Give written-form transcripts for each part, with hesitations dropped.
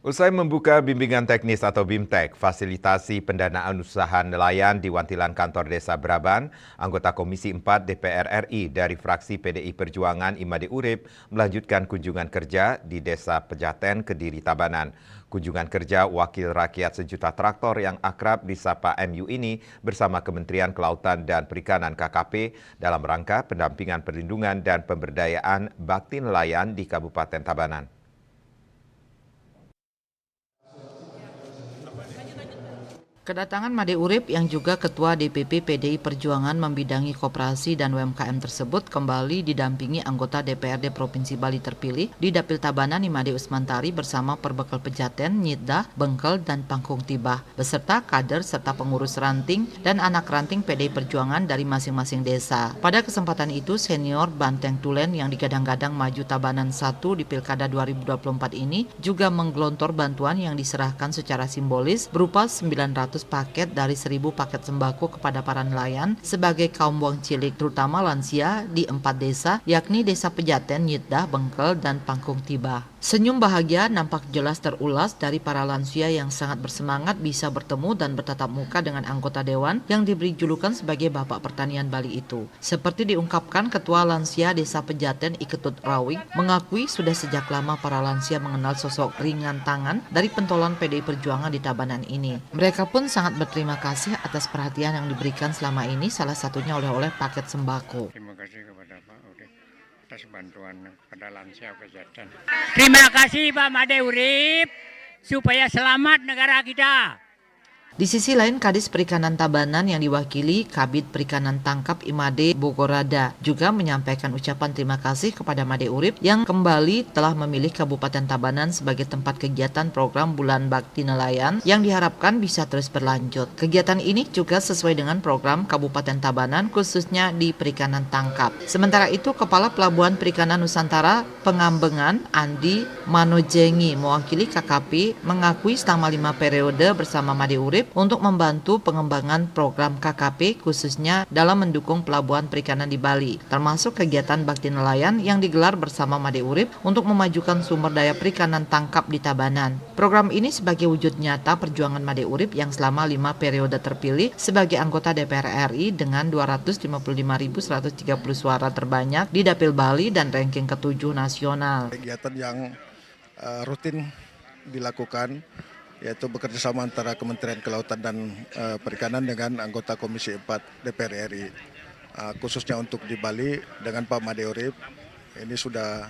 Usai membuka bimbingan teknis atau BIMTEK, fasilitasi pendanaan usaha nelayan di Wantilan Kantor Desa Braban, anggota Komisi 4 DPR RI dari fraksi PDI Perjuangan Imade Urip melanjutkan kunjungan kerja di Desa Pejaten, Kediri, Tabanan. Kunjungan kerja Wakil Rakyat Sejuta Traktor yang akrab disapa MU ini bersama Kementerian Kelautan dan Perikanan KKP dalam rangka pendampingan perlindungan dan pemberdayaan bakti nelayan di Kabupaten Tabanan. Kedatangan Made Urip yang juga Ketua DPP PDI Perjuangan membidangi koperasi dan UMKM tersebut kembali didampingi anggota DPRD Provinsi Bali terpilih di Dapil Tabanan Imade Usmantari bersama Perbekal Pejaten, Nyitdah, Bengkel, dan Pangkung Tibah, beserta kader serta pengurus ranting dan anak ranting PDI Perjuangan dari masing-masing desa. Pada kesempatan itu, senior Banteng Tulen yang digadang-gadang maju Tabanan 1 di Pilkada 2024 ini juga menggelontor bantuan yang diserahkan secara simbolis berupa 900 paket dari 1.000 paket sembako kepada para nelayan sebagai kaum buang cilik terutama lansia di 4 desa yakni Desa Pejaten, Nyitdah, Bengkel, dan Pangkung Tibah. Senyum bahagia nampak jelas terulas dari para lansia yang sangat bersemangat bisa bertemu dan bertatap muka dengan anggota dewan yang diberi julukan sebagai Bapak Pertanian Bali itu. Seperti diungkapkan Ketua Lansia Desa Pejaten Iketut Rawik mengakui sudah sejak lama para lansia mengenal sosok ringan tangan dari pentolan PDI Perjuangan di Tabanan ini. Mereka pun sangat berterima kasih atas perhatian yang diberikan selama ini, salah satunya oleh-oleh paket sembako. Terima kasih kepada Pak Urip atas bantuan pada lansia Pejaten. Terima kasih Pak Made Urip supaya selamat negara kita. Di sisi lain, Kadis Perikanan Tabanan yang diwakili Kabid Perikanan Tangkap Imade Bogorada juga menyampaikan ucapan terima kasih kepada Made Urip yang kembali telah memilih Kabupaten Tabanan sebagai tempat kegiatan program Bulan Bakti Nelayan yang diharapkan bisa terus berlanjut. Kegiatan ini juga sesuai dengan program Kabupaten Tabanan khususnya di Perikanan Tangkap. Sementara itu, Kepala Pelabuhan Perikanan Nusantara Pengambengan Andi Manojengi mewakili KKP mengakui selama 5 periode bersama Made Urip untuk membantu pengembangan program KKP khususnya dalam mendukung pelabuhan perikanan di Bali, termasuk kegiatan bakti nelayan yang digelar bersama Made Urip untuk memajukan sumber daya perikanan tangkap di Tabanan. Program ini sebagai wujud nyata perjuangan Made Urip yang selama 5 periode terpilih sebagai anggota DPR RI dengan 255.130 suara terbanyak di Dapil Bali dan ranking ke-7 nasional. Kegiatan yang rutin dilakukan yaitu bekerjasama antara Kementerian Kelautan dan Perikanan dengan anggota Komisi 4 DPR RI. Khususnya untuk di Bali dengan Pak Made Urip, ini sudah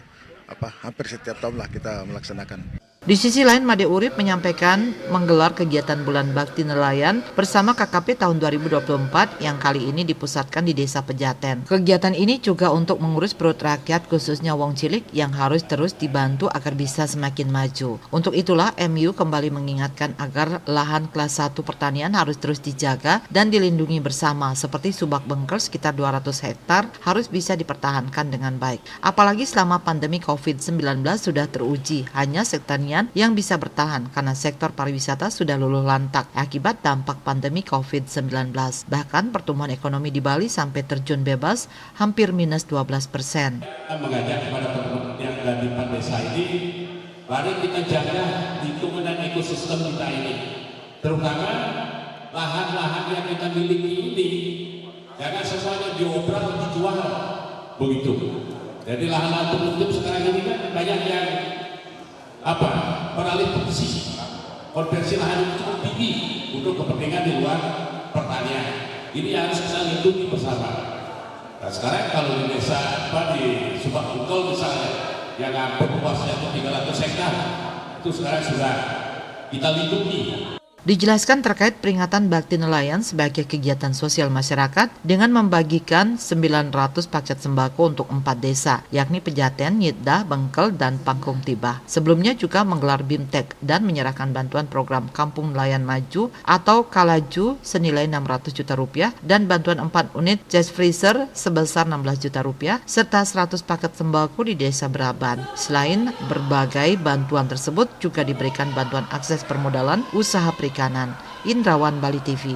hampir setiap tahun lah kita melaksanakan. Di sisi lain, Made Urip menyampaikan menggelar kegiatan Bulan Bakti Nelayan bersama KKP tahun 2024 yang kali ini dipusatkan di Desa Pejaten. Kegiatan ini juga untuk mengurus perut rakyat khususnya wong cilik yang harus terus dibantu agar bisa semakin maju. Untuk itulah MU kembali mengingatkan agar lahan kelas 1 pertanian harus terus dijaga dan dilindungi bersama seperti Subak Bengkel sekitar 200 hektar harus bisa dipertahankan dengan baik. Apalagi selama pandemi COVID-19 sudah teruji hanya sektor yang bisa bertahan karena sektor pariwisata sudah luluh lantak akibat dampak pandemi COVID-19. Bahkan pertumbuhan ekonomi di Bali sampai terjun bebas hampir minus 12%. Kita mengajak kepada teman-teman yang ada di 4 desa ini, mari kita jaga lingkungan dan ekosistem kita ini. Terutama lahan-lahan yang kita miliki ini, jangan semuanya diobral, dijual. Begitu. Jadi lahan-lahan tertutup sekarang ini kan banyak yang beralih fungsi, konversi lahan itu cukup tinggi untuk kepentingan di luar pertanian. Ini harus kita lindungi bersama. Nah sekarang kalau di desa di Subak Bengkel misalnya yang hampir luasnya itu 300 hektar itu sekarang sudah kita lindungi. Dijelaskan terkait peringatan Bakti Nelayan sebagai kegiatan sosial masyarakat dengan membagikan 900 paket sembako untuk 4 desa, yakni Pejaten, Nyitdah, Bengkel, dan Pangkung Tibah. Sebelumnya juga menggelar BIMTEK dan menyerahkan bantuan program Kampung Nelayan Maju atau Kalaju senilai 600 juta rupiah dan bantuan 4 unit chest freezer sebesar 16 juta rupiah serta 100 paket sembako di Desa Braban. Selain berbagai bantuan tersebut juga diberikan bantuan akses permodalan usaha perikanan. Indrawan, Bali TV.